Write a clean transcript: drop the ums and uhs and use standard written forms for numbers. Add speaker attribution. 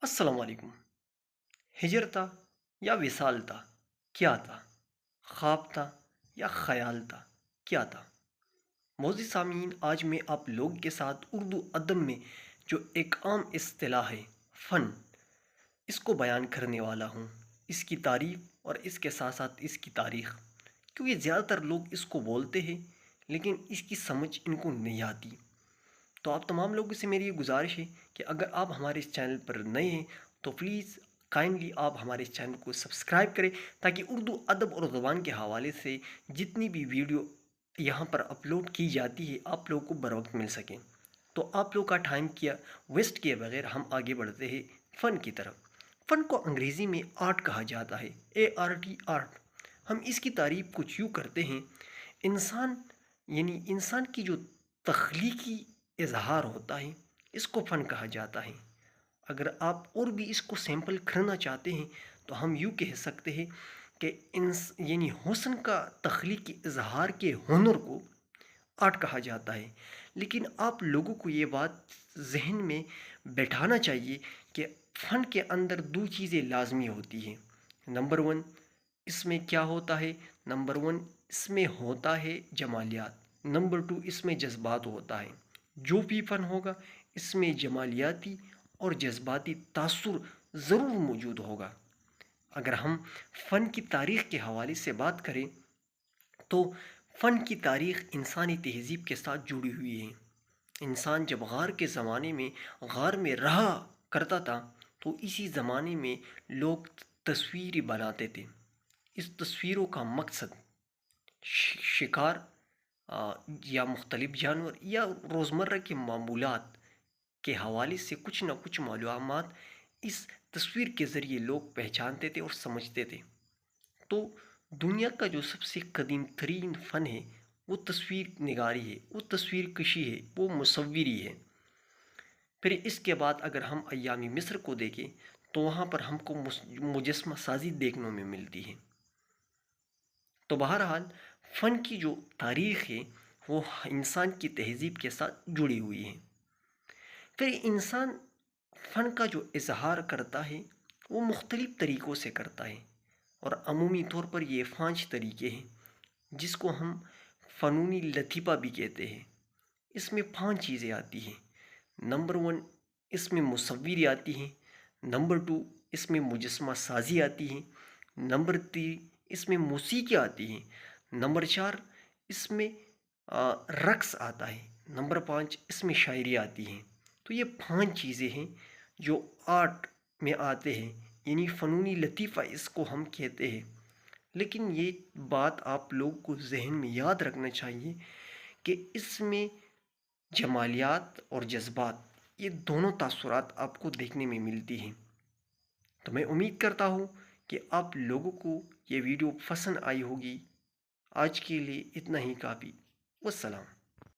Speaker 1: السلام علیکم۔ ہجر تھا یا وصال تھا، کیا تھا؟ خواب تھا یا خیال تھا، کیا تھا؟ معزز سامعین، آج میں آپ لوگ کے ساتھ اردو ادب میں جو ایک عام اصطلاح ہے فن، اس کو بیان کرنے والا ہوں، اس کی تعریف اور اس کے ساتھ ساتھ اس کی تاریخ، کیونکہ زیادہ تر لوگ اس کو بولتے ہیں لیکن اس کی سمجھ ان کو نہیں آتی۔ تو آپ تمام لوگوں سے میری یہ گزارش ہے کہ اگر آپ ہمارے اس چینل پر نئے ہیں تو پلیز کائنڈلی آپ ہمارے اس چینل کو سبسکرائب کریں، تاکہ اردو ادب اور زبان کے حوالے سے جتنی بھی ویڈیو یہاں پر اپلوڈ کی جاتی ہے آپ لوگوں کو بر وقت مل سکیں۔ تو آپ لوگ کا ٹائم کیا ویسٹ کیے بغیر ہم آگے بڑھتے ہیں فن کی طرف۔ فن کو انگریزی میں آرٹ کہا جاتا ہے، ART آرٹ۔ ہم اس کی تعریف کچھ یوں کرتے ہیں، انسان انسان کی جو تخلیقی اظہار ہوتا ہے اس کو فن کہا جاتا ہے۔ اگر آپ اور بھی اس کو سیمپل کرنا چاہتے ہیں تو ہم یوں کہہ سکتے ہیں کہ حسن کا تخلیقی اظہار کے ہنر کو آرٹ کہا جاتا ہے۔ لیکن آپ لوگوں کو یہ بات ذہن میں بیٹھانا چاہیے کہ فن کے اندر دو چیزیں لازمی ہوتی ہیں۔ نمبر ون، اس میں کیا ہوتا ہے؟ نمبر ون، اس میں ہوتا ہے جمالیات۔ نمبر ٹو، اس میں جذبات ہوتا ہے۔ جو بھی فن ہوگا اس میں جمالیاتی اور جذباتی تاثر ضرور موجود ہوگا۔ اگر ہم فن کی تاریخ کے حوالے سے بات کریں تو فن کی تاریخ انسانی تہذیب کے ساتھ جڑی ہوئی ہے۔ انسان جب غار کے زمانے میں غار میں رہا کرتا تھا تو اسی زمانے میں لوگ تصویریں بناتے تھے۔ اس تصویروں کا مقصد شکار یا مختلف جانور یا روزمرہ کے معمولات کے حوالے سے کچھ نہ کچھ معلومات اس تصویر کے ذریعے لوگ پہچانتے تھے اور سمجھتے تھے۔ تو دنیا کا جو سب سے قدیم ترین فن ہے وہ تصویر نگاری ہے، وہ تصویر کشی ہے، وہ مصوری ہے۔ پھر اس کے بعد اگر ہم ایام مصر کو دیکھیں تو وہاں پر ہم کو مجسمہ سازی دیکھنے میں ملتی ہے۔ تو بہرحال فن کی جو تاریخ ہے وہ انسان کی تہذیب کے ساتھ جڑی ہوئی ہے۔ پھر انسان فن کا جو اظہار کرتا ہے وہ مختلف طریقوں سے کرتا ہے، اور عمومی طور پر یہ 5 طریقے ہیں جس کو ہم فنونی لطیفہ بھی کہتے ہیں۔ اس میں 5 چیزیں آتی ہیں۔ نمبر 1، اس میں مصوری آتی ہیں۔ نمبر 2، اس میں مجسمہ سازی آتی ہے۔ نمبر 3، اس میں موسیقی آتی ہے۔ نمبر 4، اس میں رقص آتا ہے۔ نمبر 5، اس میں شاعری آتی ہے۔ تو یہ 5 چیزیں ہیں جو آرٹ میں آتے ہیں، یعنی فنونی لطیفہ اس کو ہم کہتے ہیں۔ لیکن یہ بات آپ لوگ کو ذہن میں یاد رکھنا چاہیے کہ اس میں جمالیات اور جذبات، یہ دونوں تاثرات آپ کو دیکھنے میں ملتی ہیں۔ تو میں امید کرتا ہوں کہ آپ لوگوں کو یہ ویڈیو پسند آئی ہوگی۔ آج کے لیے اتنا ہی کافی۔ والسلام۔